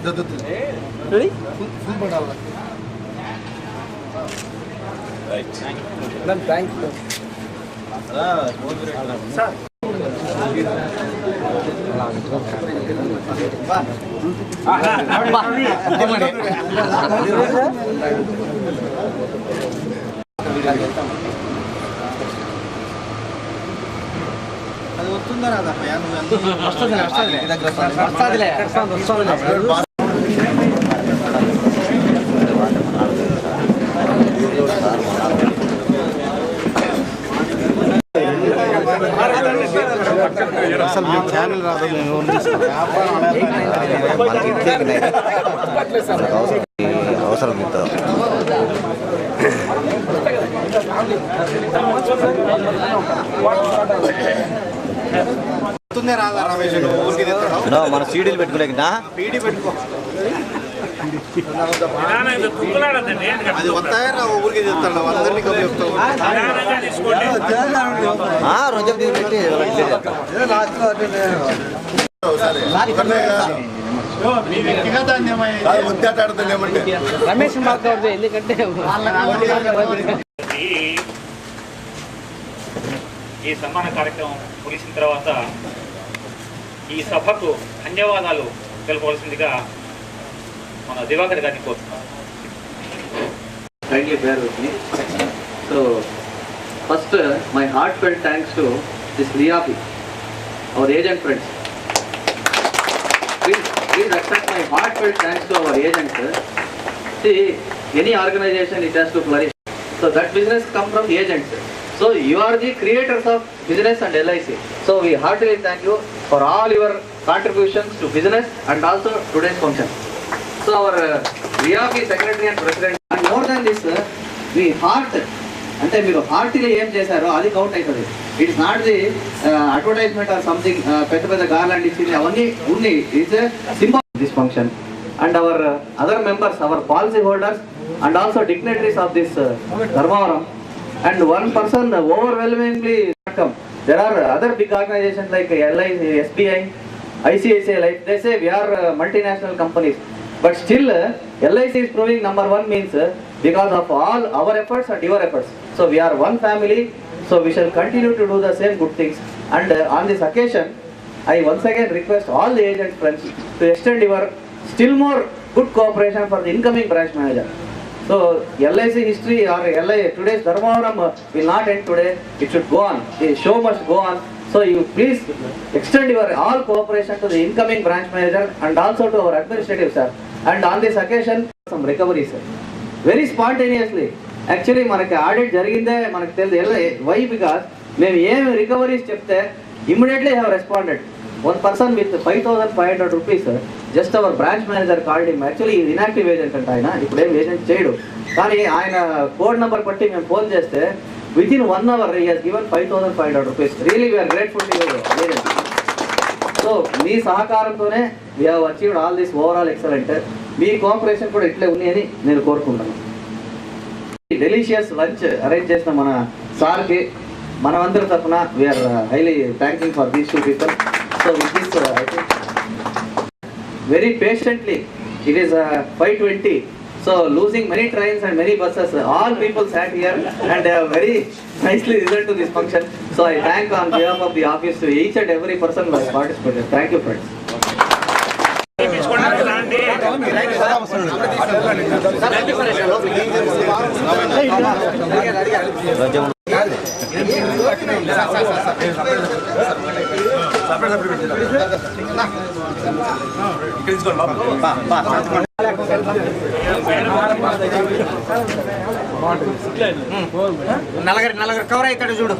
Ready? Right. Ma'am, thank you. Sir. అది వస్తుందా రాదమ్మా అసలు మేము ఛానల్ రాదు మేము అవసరం ఇంత రాదా రమేష్ మన సీడీలు పెట్టుకోలేక పీడీ పెట్టుకో అది వస్తాయా ఊరికి చెప్తాడు అందరినీ కబురు చెప్తావు రమేష్ మాట్లాడదు ఎందుకంటే ఈ సన్మాన కార్యక్రమం ముగిసిన తర్వాత ఈ సభకు ధన్యవాదాలు తెలుపవలసిందిగా మన దివాకర్ గారిని కోరుతున్నాం. Kindly bear with me. So, first, my heartfelt thanks to this Liapi, our agent friends. Please accept my heartfelt thanks to our agents. See, any organization it has to flourish. So that business comes from agents. So you are the creators of business and LIC. So we heartily thank you for all your contributions to business and also today's function. So our Liapi secretary and president. And more than this, we heart అంటే మీరు హార్ట్గా ఏం చేశారో అది count అవుతుంది. It's not the advertisement or something పెద్ద పెద్ద garland ఇచ్చింది అవన్నీ ఉన్నాయి. It's symbol this function and hour other members hour policy holders and also dignitaries of this Dharmavaram and one person overwhelmingly come. There are other big organizations like LIC, SBI, ICICI Life. They say we are multinational companies. But still, LIC is proving number one means because of all our efforts and your efforts. So we are one family. So we shall continue to do the same good things. And on this occasion, I once again request all the agent friends to extend your still more good cooperation for the incoming branch manager. So LIC history or today's Dharmavaram will not end today. It should go on. The show must go on. So you please extend your all cooperation to the incoming branch manager and also to our administrative staff. And on this occasion, some recovery, sir. Very spontaneously. Actually, మనకి audit జరిగిందే మనకు తెలియదు. Why? Because మేము ఏమి recoveries చెప్తే immediately have responded. One person with 5,500 rupees, just our branch manager called him. Actually, he is inactive agent అంటే ఆయన ఇప్పుడు ఏం ఏజెంట్ చేయడు. కానీ ఆయన కోడ్ నెంబర్ పట్టి మేము ఫోన్ చేస్తే within 1 hour he has given 5,500 rupees. Really, we are grateful to you, agent. So, మీ సహకారంతోనే we have achieved all this overall excellent. మీ కోఆపరేషన్ కూడా ఇట్లే ఉంది అని నేను కోరుకుంటున్నాను. డెలిషియస్ లంచ్ అరేంజ్ చేసిన మన సార్కి మనమందరి తరఫున we are highly thanking for these two people. So with this, I think very patiently, it is 5:20. So losing many trains and many buses, all people sat here and very nicely listened to this function. So I thank on behalf of the office to each and every person who has participated. Thank you, friends. నలగరి cover ఇక్కడ చూడు.